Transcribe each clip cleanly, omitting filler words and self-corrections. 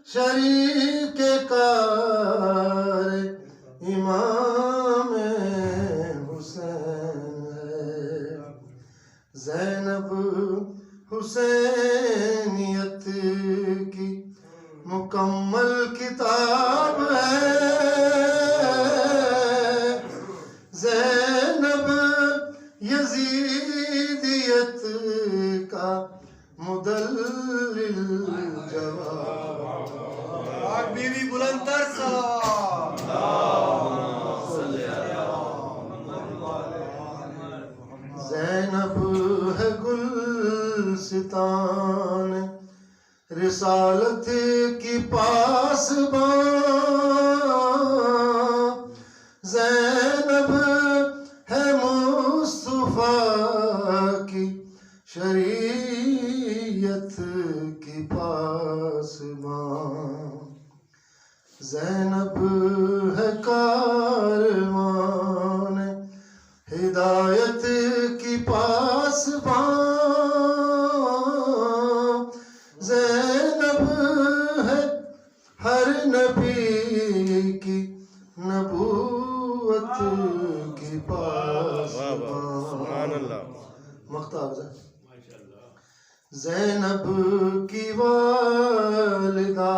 شریک کار امام حسین ہے، زینب حسینیت کی مکمل کتاب ہے، زینب یزیدیت کا مدلل جواب۔ پاک بیوی بلند تر زینب ہے گلستان رسالت کی پاسبان، زینب ہے مصطفیٰ کی شریعت کی پاسبان، زینب ہے کاروان ہدایت کی پاسبان، زینب ہے ہر نبی کی نبوت کی پاسبان۔ مختار زینب کی والدہ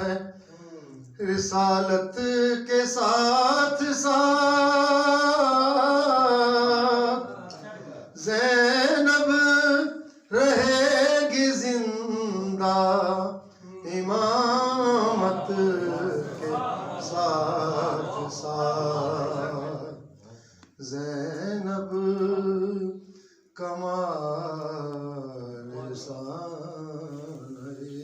ہے رسالت کے ساتھ ساتھ، زینب رہے گی زندہ امامت کے ساتھ ساتھ، زینب کمال ساری۔